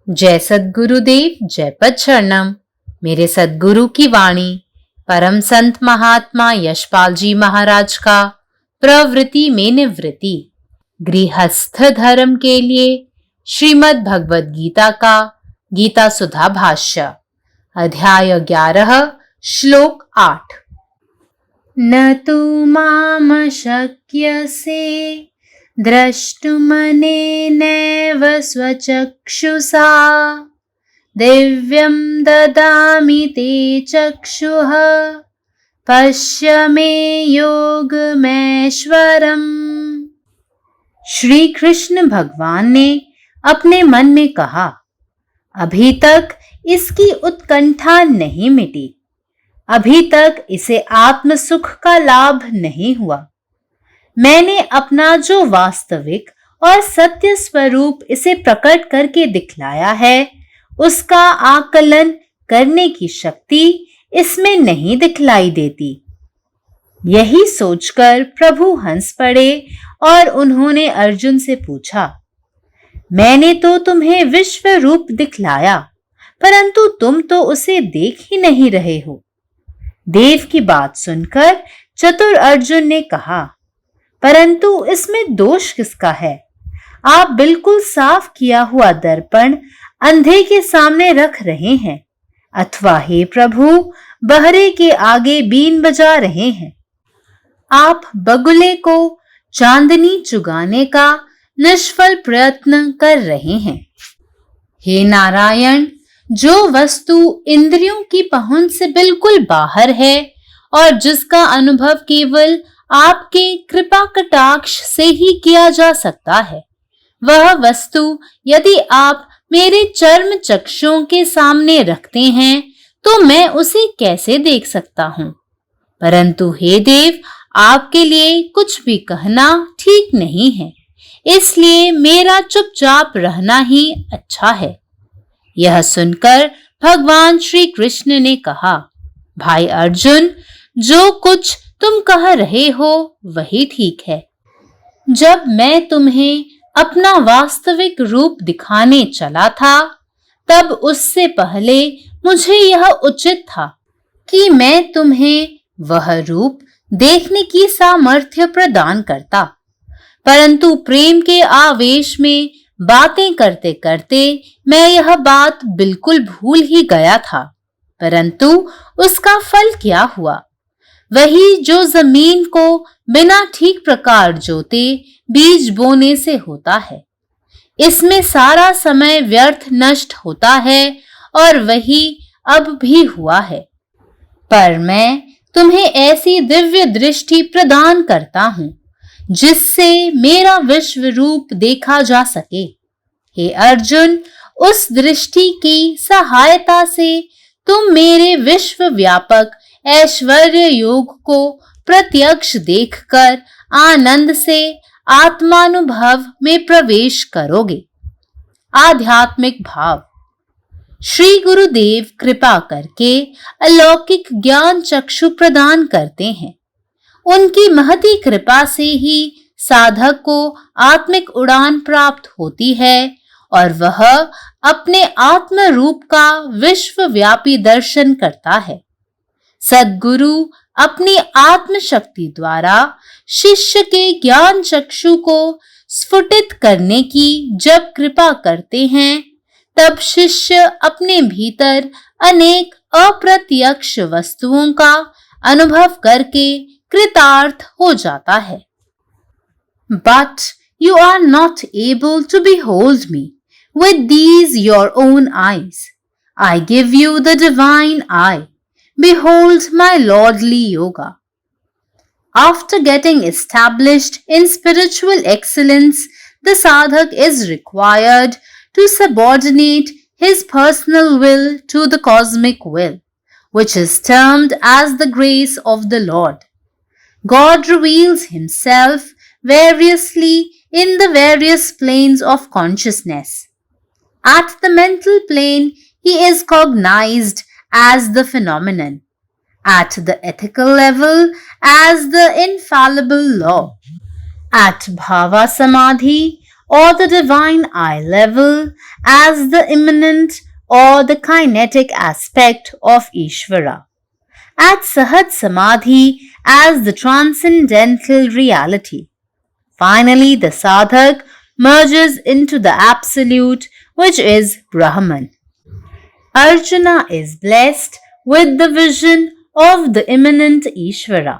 जय सद्गुरुदेव, जय पद शरणम। मेरे सद्गुरु की वाणी परम संत महात्मा यशपाल जी महाराज का प्रवृत्ति में निवृत्ति गृहस्थ धर्म के लिए श्रीमद् भगवद गीता का गीता सुधा भाष्य अध्याय 11 श्लोक 8। न तु माम शक्यसे द्रष्टुमनेनैव स्वचक्षुषा दिव्यं ददामि ते चक्षुः पश्य मे योगमैश्वरम्। श्री कृष्ण भगवान ने अपने मन में कहा, अभी तक इसकी उत्कंठा नहीं मिटी, अभी तक इसे आत्म सुख का लाभ नहीं हुआ। मैंने अपना जो वास्तविक और सत्य स्वरूप इसे प्रकट करके दिखलाया है, उसका आकलन करने की शक्ति इसमें नहीं दिखलाई देती। यही सोचकर प्रभु हंस पड़े और उन्होंने अर्जुन से पूछा, मैंने तो तुम्हें विश्व रूप दिखलाया, परंतु तुम तो उसे देख ही नहीं रहे हो। देव की बात सुनकर चतुर अर्जुन ने कहा, परंतु इसमें दोष किसका है? आप बिल्कुल साफ किया हुआ दर्पण अंधे के सामने रख रहे हैं, अथवा हे प्रभु बहरे के आगे बीन बजा रहे हैं। आप बगुले को चांदनी चुगाने का निष्फल प्रयत्न कर रहे हैं। हे नारायण, जो वस्तु इंद्रियों की पहुंच से बिल्कुल बाहर है और जिसका अनुभव केवल आपके कृपा कटाक्ष से ही किया जा सकता है, वह वस्तु यदि आप मेरे चर्म चक्षुओं के सामने रखते हैं तो मैं उसे कैसे देख सकता हूँ? परंतु हे देव, आपके लिए कुछ भी कहना ठीक नहीं है, इसलिए मेरा चुपचाप रहना ही अच्छा है। यह सुनकर भगवान श्री कृष्ण ने कहा, भाई अर्जुन, जो कुछ तुम कह रहे हो वही ठीक है। जब मैं तुम्हें अपना वास्तविक रूप दिखाने चला था, तब उससे पहले मुझे यह उचित था कि मैं तुम्हें वह रूप देखने की सामर्थ्य प्रदान करता, परंतु प्रेम के आवेश में बातें करते करते मैं यह बात बिल्कुल भूल ही गया था। परंतु उसका फल क्या हुआ? वही जो जमीन को बिना ठीक प्रकार जोते बीज बोने से होता है। इसमें सारा समय व्यर्थ नष्ट होता है और वही अब भी हुआ है। पर मैं तुम्हें ऐसी दिव्य दृष्टि प्रदान करता हूँ जिससे मेरा विश्व रूप देखा जा सके। हे अर्जुन, उस दृष्टि की सहायता से तुम मेरे विश्व व्यापक ऐश्वर्य योग को प्रत्यक्ष देखकर आनंद से आत्मानुभव में प्रवेश करोगे। आध्यात्मिक भाव। श्री गुरुदेव कृपा करके अलौकिक ज्ञान चक्षु प्रदान करते हैं। उनकी महती कृपा से ही साधक को आत्मिक उड़ान प्राप्त होती है और वह अपने आत्म रूप का विश्वव्यापी दर्शन करता है। सद्गुरु अपनी आत्म शक्ति द्वारा शिष्य के ज्ञान चक्षु को स्फुटित करने की जब कृपा करते हैं, तब शिष्य अपने भीतर अनेक अप्रत्यक्ष वस्तुओं का अनुभव करके कृतार्थ हो जाता है। But you are not able to behold me with these your own eyes. I give you the divine eye. Behold my lordly yoga. After getting established in spiritual excellence, the sadhak is required to subordinate his personal will to the cosmic will, which is termed as the grace of the Lord. God reveals himself variously in the various planes of consciousness. At the mental plane, he is cognized as the phenomenon. At the ethical level, as the infallible law. At bhava samadhi or the divine eye level as the immanent or the kinetic aspect of Ishvara, at Sahat Samadhi as the transcendental reality. Finally, the sadhak merges into the absolute, which is Brahman. Arjuna is blessed with the vision of the immanent Ishvara.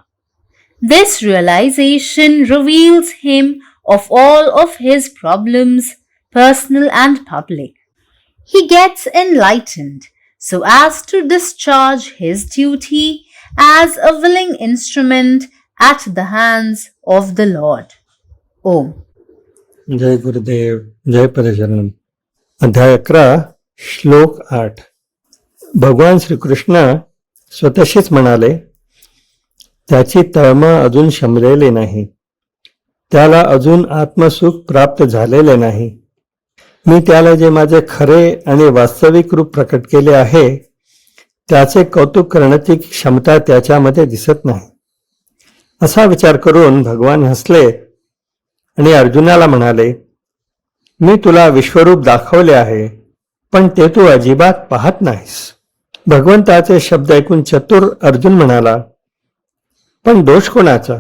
This realization reveals him of all of his problems, personal and public. He gets enlightened so as to discharge his duty as a willing instrument at the hands of the Lord. Om. जय गुरुदेव, जय पदशरणम. अध्याय 11, श्लोक 8. भगवान श्रीकृष्ण स्वतःशीच म्हणाले, त्याची तळमळ अजून शमलेली नाही, त्याला अजून आत्मसुख प्राप्त झालेले नाही. मी त्याला जे माझे खरे आणि वास्तविक रूप प्रकट केले आहे त्याचे कौतुक करण्याची क्षमता त्याच्यामध्ये दिसत नाही. असा विचार करून भगवान हसले आणि अर्जुनाला म्हणाले, मी तुला विश्वरूप दाखवले आहे, पण ते तू अजिबात पाहत नाहीस. भगवंताचे शब्द ऐकून चतुर अर्जुन म्हणाला, पण दोष कोणाचा?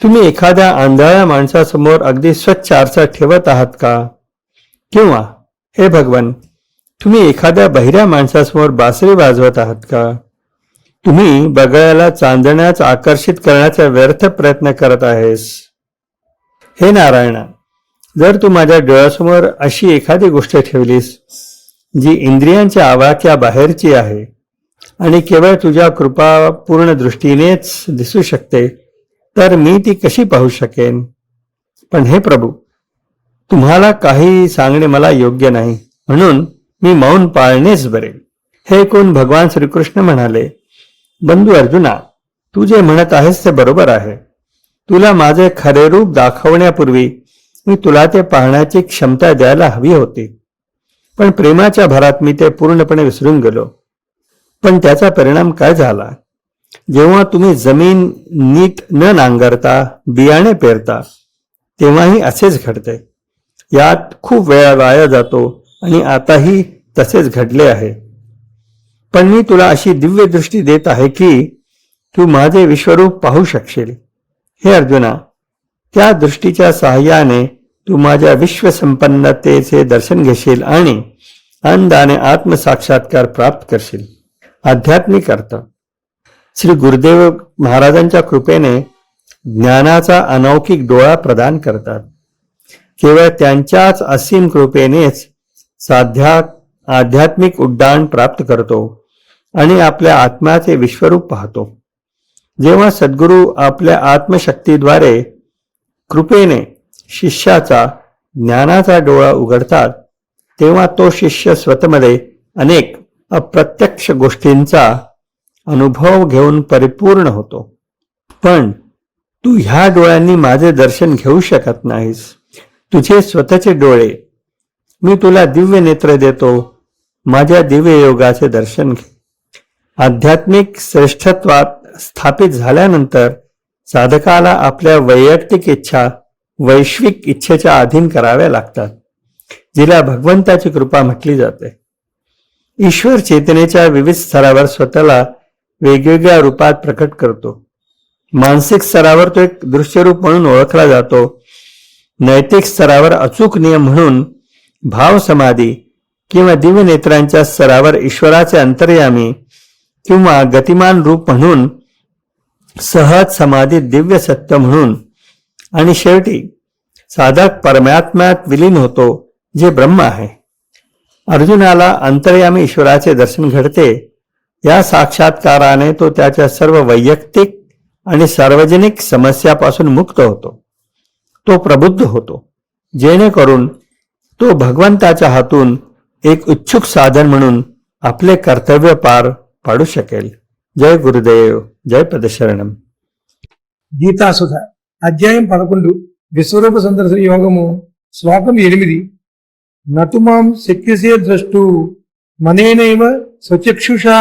तुम्ही एखाद्या आंधळ्या माणसासमोर अगदी स्वच्छ आरसा ठेवत आहात का? किंवा हे भगवान, तुम्ही एखाद्या बहिऱ्या माणसासमोर बासरी वाजवत आहात का? तुम्ही बगळ्याला चांदण्यास आकर्षित करण्याचा व्यर्थ प्रयत्न करत आहेस. हे नारायणा, जर तू माझ्या डोळ्यासमोर अशी एखादी गोष्ट ठेवलीस जी इंद्रियांच्या आवाक्या बाहेरची आहे आणि केवळ तुझ्या कृपापूर्ण दृष्टीनेच दिसू शकते, तर मी ती कशी पाहू शकेन? पण हे प्रभू, तुम्हाला काही सांगणे मला योग्य नाही, म्हणून मी मौन पाळणेच बरे. हे ऐकून भगवान श्रीकृष्ण म्हणाले, बंधू अर्जुना, तू जे म्हणत आहेस ते बरोबर आहे. तुला माझे खरे रूप दाखवण्यापूर्वी मी तुला ते पाहण्याची क्षमता द्यायला हवी होती, पण प्रेमाच्या भरात मी ते पूर्णपणे विसरून गेलो. पण त्याचा परिणाम काय झाला? जेव्हा तुम्ही जमीन नीट न नांगरता बियाणे पेरता तेव्हाही असेच घडते. यात खूप वेळ वाया जातो आणि आताही तसेच घडले आहे. पण मी तुला अशी दिव्य दृष्टी देत आहे की तू माझे विश्वरूप पाहू शकशील. हे अर्जुना, त्या दृष्टीच्या सहाय्याने तू माझ्या विश्वसंपन्नतेचे दर्शन घेशील आणि आनंदाने आत्मसाक्षात्कार प्राप्त करशील. आध्यात्मिक अर्थ. श्री गुरुदेव महाराजांच्या कृपेने ज्ञानाचा अलौकिक डोळा प्रदान करतात. केवळ त्यांच्याच असीम कृपेनेच आध्यात्मिक उड्डाण प्राप्त करतो आणि आपल्या आत्म्याचे विश्वरूप पाहतो. जेव्हा सद्गुरू आपल्या आत्मशक्तीद्वारे कृपेने शिष्याचा ज्ञानाचा डोळा उघडतात, तेव्हा तो शिष्य स्वतःमध्ये अनेक अप्रत्यक्ष गोष्टींचा अनुभव घेऊन परिपूर्ण होतो. पण तू ह्या डोळ्यांनी माझे दर्शन घेऊ शकत नाहीस. तुझे स्वतःचे डोळे, मी तुला दिव्य नेत्र देतो, माझ्या दिव्य योगाचे दर्शन घे. आध्यात्मिक श्रेष्ठत्वात स्थापित झाल्यानंतर साधकाला आपल्या वैयक्तिक इच्छा वैश्विक इच्छेच्या अधीन कराव्या लागतात, जिला भगवंताची कृपा म्हटली जाते. ईश्वर चेतनेच्या विविध स्तरावर स्वतःला वेगवेगळ्या रूपात प्रकट करतो. मानसिक स्तरावर तो एक दृश्यरूप म्हणून ओळखला जातो. नैतिक स्तरावर अचूक नियम म्हणून भाव समाधी किंवा दिव्य नेत्रांच्या स्तरावर ईश्वराचे अंतर्यामी किंवा गतिमान रूप म्हणून सहज समाधी दिव्य सत्य म्हणून, आणि शेवटी साधक परमात्म्यात विलीन होतो, जे ब्रह्म आहे. अर्जुनाला अंतर्यामी ईश्वराचे दर्शन घडते. या साक्षात्काराने तो त्याच्या सर्व वैयक्तिक आणि सार्वजनिक समस्यापासून मुक्त होतो. तो प्रबुद्ध होतो, जेणेकरून तो भगवंताच्या हातून एक उत्सुक साधन म्हणून आपले कर्तव्य पार पाडू शकेल. जय गुरुदेव, जय పదశరణం. గీతాసుధ అధ్యాయం 11 విశ్వరూప సందర్శన యోగము శ్లోకం 8. నతుమాం శక్యసే ద్రష్టు మనేనైవ స్వచక్షుషా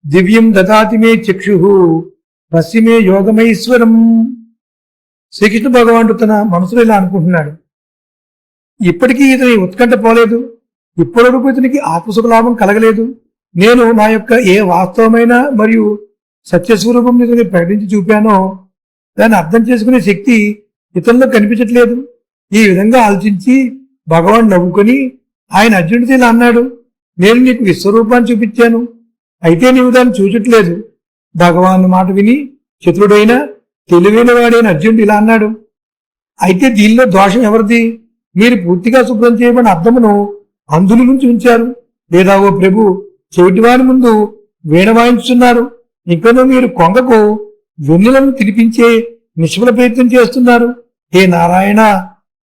దివ్యం దదాతి మే చక్షుః పశ్చిమే యోగమైశ్వరం. శ్రీకృష్ణ భగవానుడు తన మనసులో ఇలా అనుకుంటున్నాడు, ఇప్పటికీ ఇతని ఉత్కంఠ పోలేదు. ఇప్పటివరకు ఇతనికి ఆత్మసుఖలాభం కలగలేదు. నేను నా యొక్క ఏ వాస్తవమైన మరియు సత్యస్వరూపం ఇతని ప్రకటించి చూపానో దాన్ని అర్థం చేసుకునే శక్తి ఇతరులకు కనిపించట్లేదు. ఈ విధంగా ఆలోచించి భగవాన్ నవ్వుకొని ఆయన అర్జునుడితో ఇలా అన్నాడు, నేను నీకు విశ్వరూపాన్ని చూపించాను, అయితే నీవు దాన్ని చూచట్లేదు. భగవాన్ మాట విని చతురుడైన తెలివైన వాడైన అర్జునుడు ఇలా అన్నాడు, అయితే దీనిలో దోషం ఎవరిది? మీరు పూర్తిగా శుభ్రం చేయబడిన అద్దమును అంధుల నుంచి ఉంచారు, లేదా ఓ ప్రభు చెవిటివారి ముందు వీణ వాయించుతున్నారు, ఇంకనూ మీరు కొంగకు వెన్నెలను తినిపించే నిష్ఫల ప్రయత్నం చేస్తున్నారు. హే నారాయణ,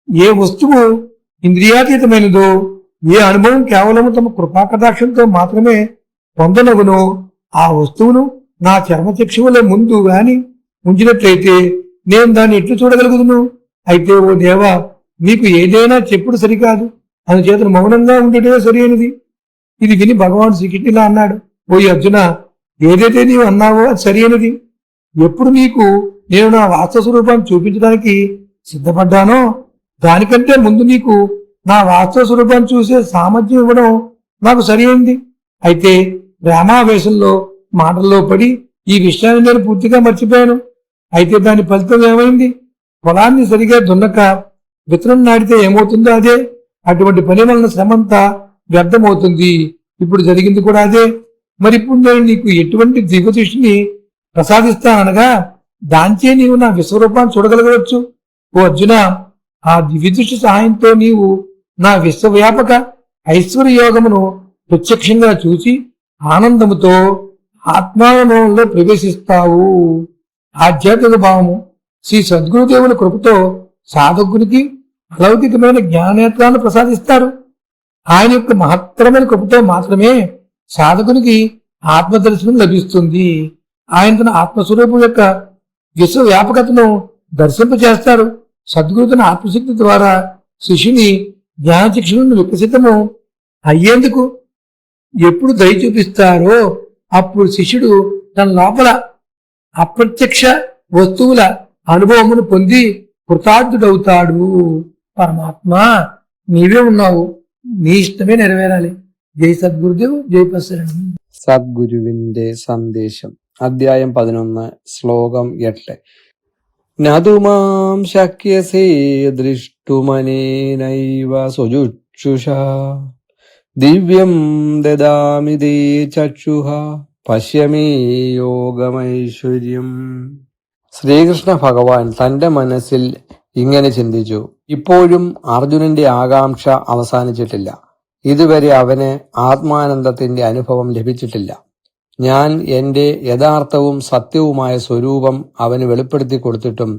ఏ వస్తువు ఇంద్రియాతీతమైనదో, ఏ అనుభవం కేవలం తమ కృపాకటాక్షంతో మాత్రమే పొందనగునో ఆ వస్తువును నా చర్మచక్షువుల ముందు గాని ఉంచినట్లయితే నేను దాన్ని ఎట్లు చూడగలుగుదును? అయితే ఓ దేవా, నీకు ఏదైనా చెప్పుడు సరికాదు, అందుచేత మౌనంగా ఉండటమే సరైనది. ఇది విని భగవాన్ శ్రీకృష్ణుడు ఇలా అన్నాడు, ఓ అర్జున, ఏదైతే నీవు అన్నావో అది సరైనది. ఎప్పుడు నీకు నేను నా వాస్తవ స్వరూపాన్ని చూపించడానికి సిద్ధపడ్డానో దానికంటే ముందు నీకు నా వాస్తవ స్వరూపాన్ని చూసే సామర్థ్యం ఇవ్వడం నాకు సరైనది. అయితే ప్రేమావేశంలో మాటల్లో పడి ఈ విషయాన్ని నేను పూర్తిగా మర్చిపోయాను. అయితే దాని ఫలితం ఏమైంది? పొలాన్ని సరిగా దున్నక విత్తనం నాటితే ఏమవుతుందో అదే. అటువంటి పని వలన శ్రమంతా వ్యర్థమవుతుంది. ఇప్పుడు జరిగింది కూడా అదే. మరి ఇప్పుడు నేను నీకు ఎటువంటి దివ్య దృష్టిని ప్రసాదిస్తాననగా దాంచే నీవు నా విశ్వరూపాన్ని చూడగలగవచ్చు. ఓ అర్జున, ఆ దివ్య దృష్టి సహాయంతో నీవు నా విశ్వవ్యాపక ఐశ్వర్య యోగమును ప్రత్యక్షంగా చూసి ఆనందముతో ఆత్మానుభవంలో ప్రవేశిస్తావు. ఆధ్యాత్మిక భావము శ్రీ సద్గురుదేవుల కృపతో సాధకునికి అలౌకికమైన జ్ఞానేత్రాలను ప్రసాదిస్తారు. ఆయన యొక్క మహత్తరమైన కృపతో మాత్రమే సాధకునికి ఆత్మదర్శనం లభిస్తుంది. ఆయన తన ఆత్మస్వరూపం యొక్క విశ్వవ్యాపకతను దర్శింపచేస్తారు. సద్గురు తన ఆత్మశక్తి ద్వారా శిష్యుని జ్ఞానశిక్షణను వికసితము అయ్యేందుకు ఎప్పుడు దయ చూపిస్తారో అప్పుడు శిష్యుడు తన లోపల అప్రత్యక్ష వస్తువుల అనుభవమును పొంది కృతార్థుడవుతాడు. పరమాత్మ, నీవే ఉన్నావు, నీ ഇഷ്ടമേ నెరవేరాలి. ജയ് സദ്ഗുരുദേവ്, ജയ് പരശുരാം. സദ്ഗുരുവിന്റെ സന്ദേശം. അധ്യായം 11, ശ്ലോകം 8. നതുമാം ശക്യസേ ദൃഷ്ടുമനേനൈവ സ്വജുക്ഷുഷാ ദിവ്യം ദദാമി ദേ ചക്ഷുഃ പശ്യമേ യോഗമൈശ്വര്യം. ശ്രീകൃഷ്ണ ഭഗവാൻ തന്റെ മനസ്സിൽ ഇങ്ങനെ ചിന്തിച്ചു. ഇപ്പോഴും അർജുനന്റെ ആകാംക്ഷ അവസാനിച്ചിട്ടില്ല. ഇതുവരെ അവന് ആത്മാനന്ദത്തിന്റെ അനുഭവം ലഭിച്ചിട്ടില്ല. ഞാൻ എന്റെ യഥാർത്ഥവും സത്യവുമായ സ്വരൂപം അവന് വെളിപ്പെടുത്തി കൊടുത്തിട്ടും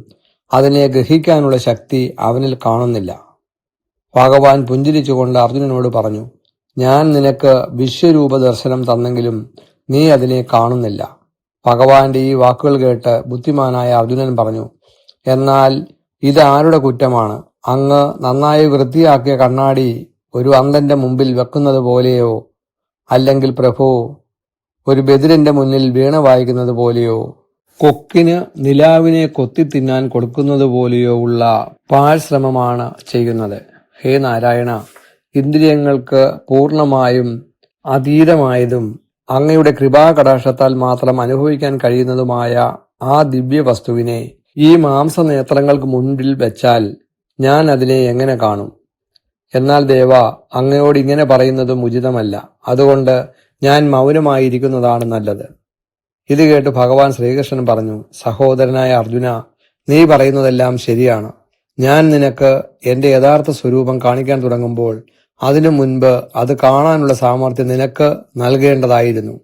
അതിനെ ഗ്രഹിക്കാനുള്ള ശക്തി അവനിൽ കാണുന്നില്ല. ഭഗവാൻ പുഞ്ചിരിച്ചുകൊണ്ട് അർജുനനോട് പറഞ്ഞു, ഞാൻ നിനക്ക് വിശ്വരൂപ ദർശനം തന്നെങ്കിലും നീ അതിനെ കാണുന്നില്ല. ഭഗവാന്റെ ഈ വാക്കുകൾ കേട്ട് ബുദ്ധിമാനായ അർജുനൻ പറഞ്ഞു, എന്നാൽ ഇത് ആരുടെ കുറ്റമാണ്? അങ്ങ് നന്നായി വൃത്തിയാക്കിയ കണ്ണാടി ഒരു അന്ധന്റെ മുമ്പിൽ വെക്കുന്നത് പോലെയോ, അല്ലെങ്കിൽ പ്രഭു ഒരു ബദിരന്റെ മുന്നിൽ വീണ വായിക്കുന്നത് പോലെയോ, കൊക്കിന് നിലാവിനെ കൊത്തി തിന്നാൻ കൊടുക്കുന്നത് പോലെയോ ഉള്ള പാഴ്ശ്രമമാണ് ചെയ്യുന്നത്. ഹേ നാരായണ, ഇന്ദ്രിയങ്ങൾക്ക് പൂർണ്ണമായും അതീതമായതും അങ്ങയുടെ കൃപാകടാക്ഷത്താൽ മാത്രം അനുഭവിക്കാൻ കഴിയുന്നതുമായ ആ ദിവ്യ വസ്തുവിനെ ഈ മാംസനേത്രങ്ങൾക്ക് മുൻപിൽ വെച്ചാൽ ഞാൻ അതിനെ എങ്ങനെ കാണും? എന്നാൽ ദേവ, അങ്ങയോട് ഇങ്ങനെ പറയുന്നതും ഉചിതമല്ല. അതുകൊണ്ട് ഞാൻ മൗനമായിരിക്കുന്നതാണ് നല്ലത്. ഇത് കേട്ട് ഭഗവാൻ ശ്രീകൃഷ്ണൻ പറഞ്ഞു, സഹോദരനായ അർജുന, നീ പറയുന്നതെല്ലാം ശരിയാണ്. ഞാൻ നിനക്ക് എന്റെ യഥാർത്ഥ സ്വരൂപം കാണിക്കാൻ തുടങ്ങുമ്പോൾ അതിനു മുൻപ് അത് കാണാനുള്ള സാമർഥ്യം നിനക്ക് നൽകേണ്ടതായിരുന്നു.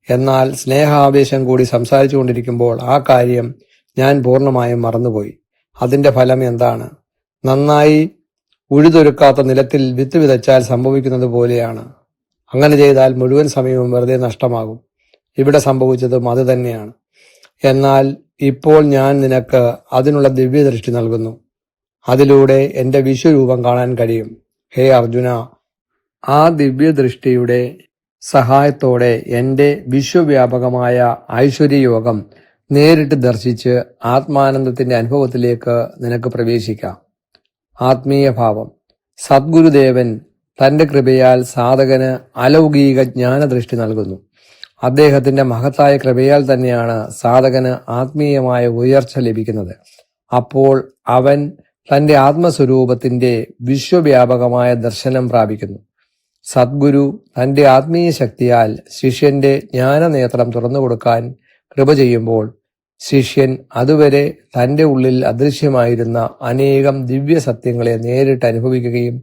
എന്നാൽ സ്നേഹാവേശം കൂടി സംസാരിച്ചുകൊണ്ടിരിക്കുമ്പോൾ ആ കാര്യം ഞാൻ പൂർണ്ണമായും മറന്നുപോയി. അതിന്റെ ഫലം എന്താണ്? നന്നായി ഉഴുതൊരുക്കാത്ത നിലത്തിൽ വിത്ത് വിതച്ചാൽ സംഭവിക്കുന്നത് പോലെയാണ്. അങ്ങനെ ചെയ്താൽ മുഴുവൻ സമയവും വെറുതെ നഷ്ടമാകും. ഇവിടെ സംഭവിച്ചതും അത് തന്നെയാണ്. എന്നാൽ ഇപ്പോൾ ഞാൻ നിനക്ക് അതിനുള്ള ദിവ്യദൃഷ്ടി നൽകുന്നു. അതിലൂടെ എന്റെ വിശ്വരൂപം കാണാൻ കഴിയും. ഹേ അർജുന, ആ ദിവ്യദൃഷ്ടിയുടെ സഹായത്തോടെ എന്റെ വിശ്വവ്യാപകമായ ഐശ്വര്യയോഗം നേരിട്ട് ദർശിച്ച് ആത്മാനന്ദത്തിന്റെ അനുഭവത്തിലേക്ക് നിനക്ക് പ്രവേശിക്കാം. ആത്മീയ ഭാവം. സദ്ഗുരുദേവൻ തന്റെ കൃപയാൽ സാധകന് അലൗകിക ജ്ഞാനദൃഷ്ടി നൽകുന്നു. അദ്ദേഹത്തിന്റെ മഹത്തായ കൃപയാൽ തന്നെയാണ് സാധകന് ആത്മീയമായ ഉയർച്ച ലഭിക്കുന്നത്. അപ്പോൾ അവൻ തന്റെ ആത്മസ്വരൂപത്തിന്റെ വിശ്വവ്യാപകമായ ദർശനം പ്രാപിക്കുന്നു. സദ്ഗുരു തന്റെ ആത്മീയ ശക്തിയാൽ ശിഷ്യന്റെ ജ്ഞാനനേത്രം തുറന്നുകൊടുക്കാൻ കൃപ ചെയ്യുമ്പോൾ ശിഷ്യൻ അതുവരെ തന്റെ ഉള്ളിൽ അദൃശ്യമായിരുന്ന അനേകം ദിവ്യ സത്യങ്ങളെ നേരിട്ട് അനുഭവിക്കുകയും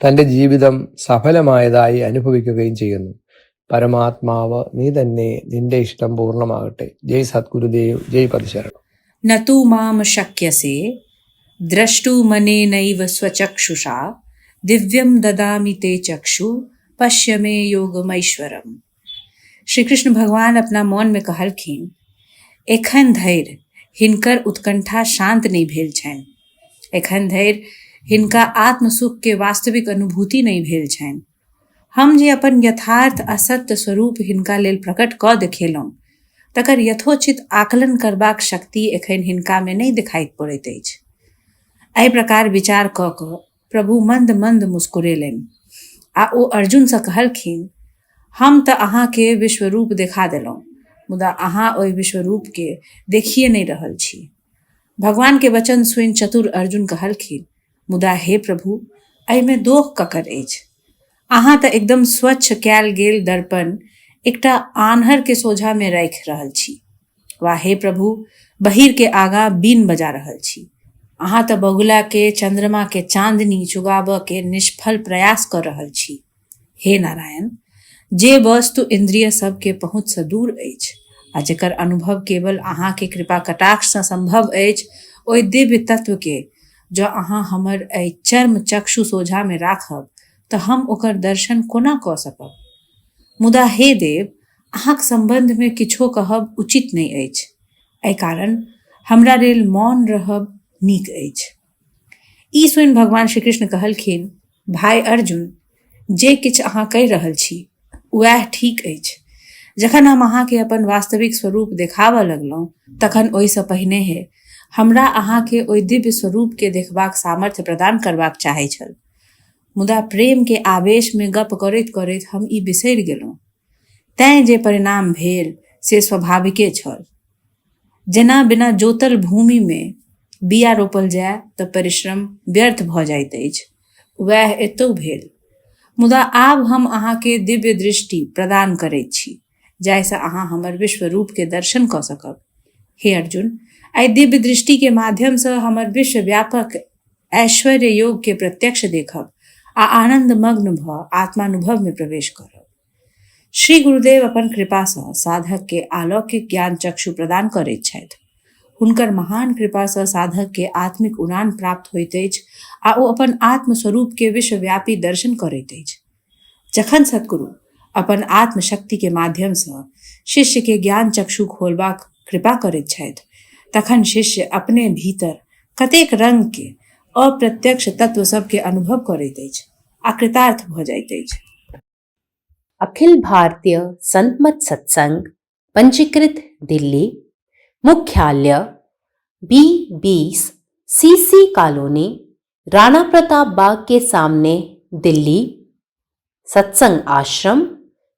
തന്റെ ജീവിതം സഫലമായതായി അനുഭവിക്കുകയും ചെയ്യുന്നു. പരമാത്മാവ് നീ തന്നെ, നിന്റെ ഇഷ്ടം പൂർണ്ണമാകട്ടെ. ജയ് സദ്ഗുരുദേവ്, ജയ് പരശരണം. न तु माम शक्यसे द्रष्टुमनेनैव स्वचक्षुषा दिव्यम ददामि ते चक्षु पश्य मे योगमैश्वरम। श्री कृष्ण भगवान अपना मौन में कहलखिन, एखन धैर्य हिनकर उत्कंठा शांत नहीं भेल छन, एखन धैर्य हिनका आत्म सुख के वास्तविक अनुभूति नहीं भेल छन। हम जे अपन यथार्थ असत्य स्वरूप हिनका लेल प्रकट क देखेलौं, तकर यथोचित आकलन करबाक शक्ति एखन हिनका में नहीं दिखाई पड़ैत अछि। एहि प्रकार विचार क क प्रभु मंद मंद मुस्कुरेलनि आ ओ अर्जुन से कहलखिन, हम तऽ अहाँ के विश्वरूप देखा देलौं, मुदा अहाँ ओहि विश्वरूप के देखिए नहीं रहल छी। भगवान के वचन सुनि चतुर अर्जुन कहलखिन, मुदा हे प्रभु, एहि में दोष ककर अछि? अहाँ तऽ एकदम स्वच्छ कयल गेल दर्पण एकटा आन्हर के सोझा में राखि रहल छी, वा हे प्रभु, बहिर के आगा बीन बजा रहल छी। अहाँ तऽ बगुला के, चंद्रमा के चांदनी चुगाबऽ के निष्फल प्रयास कर रहल छी। हे नारायण, जे वस्तु इंद्रिय सब के पहुँच से दूर अछि आ जेकर अनुभव केवल अहाँ के कृपा कटाक्ष से संभव अछि, ओहि दिव्य तत्व के जो अहाँ हमर एहि चर्म चक्षु सोझा में राखब तऽ हम ओकर दर्शन कोना कऽ सकब? मुदा हे देव, अहाँक संबंध में किछो कहब उचित नहीं अछि, एहि कारण हमरा लेल मौन रहब नीक अछि। ई सुनि भगवान श्री कृष्ण कहलखिन, भाई अर्जुन, जे किछु अहाँ कहि रहल छी वएह ठीक अछि। जखन हम अहाँ के अपन वास्तविक स्वरूप देखाबऽ लगलहुँ, तखन ओहिसँ पहिने हमरा अहाँ के ओहि दिव्य स्वरूप के देखबाक सामर्थ्य प्रदान करबाक चाहै छल, मुदा प्रेम के आवेश में गप करैत करैत हम ई बिसरि गेलहुँ। तैं जे परिणाम भेल से स्वाभाविके छल। जेना बिना जोतल भूमि में बिया रोपल जाय तऽ परिश्रम व्यर्थ भऽ जाइत अछि, वएह एतौ भेल। मुदा आब हम अहाँ के दिव्य दृष्टि प्रदान करैत छी, जाहिसँ अहाँ हमर विश्व रूप के दर्शन कऽ सकब। हे अर्जुन, एहि दिव्य दृष्टि के माध्यम से हमर विश्व व्यापक ऐश्वर्य योग के प्रत्यक्ष देखब आ आनंद मग्न भऽ आत्मानुभव में प्रवेश करब। श्री गुरुदेव अपन कृपा से साधक के अलौकिक ज्ञान चक्षु प्रदान करैत छथि। हुनकर महान कृपा से साधक के आत्मिक उड़ान प्राप्त होइत अछि आ ओ अपन आत्म स्वरूप के विश्वव्यापी दर्शन करैत अछि। जखन सद्गुरु अपन आत्म शक्ति के माध्यम से शिष्य के ज्ञान चक्षु खोलबाक कृपा करैत छथि, तखन शिष्य अपने भीतर कतेक रंग के अप्रत्यक्ष तत्व सब के अनुभव करैत अछि आ कृतार्थ भऽ जाइत अछि। अखिल भारतीय संत मत सत्संग पंजीकृत दिल्ली, मुख्यालय B20 CC colony, Rana Pratap Bagh के सामने, दिल्ली। सत्संग आश्रम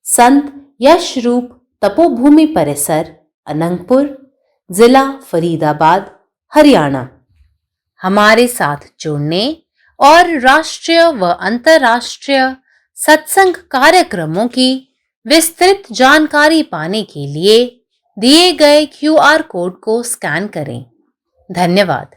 संत यशरूप तपोभूमि परिसर, अनंगपुर, जिला फरीदाबाद, हरियाणा। हमारे साथ जुड़ने और राष्ट्रीय व अंतर्राष्ट्रीय सत्संग कार्यक्रमों की विस्तृत जानकारी पाने के लिए दिए गए QR कोड को स्कैन करें। धन्यवाद।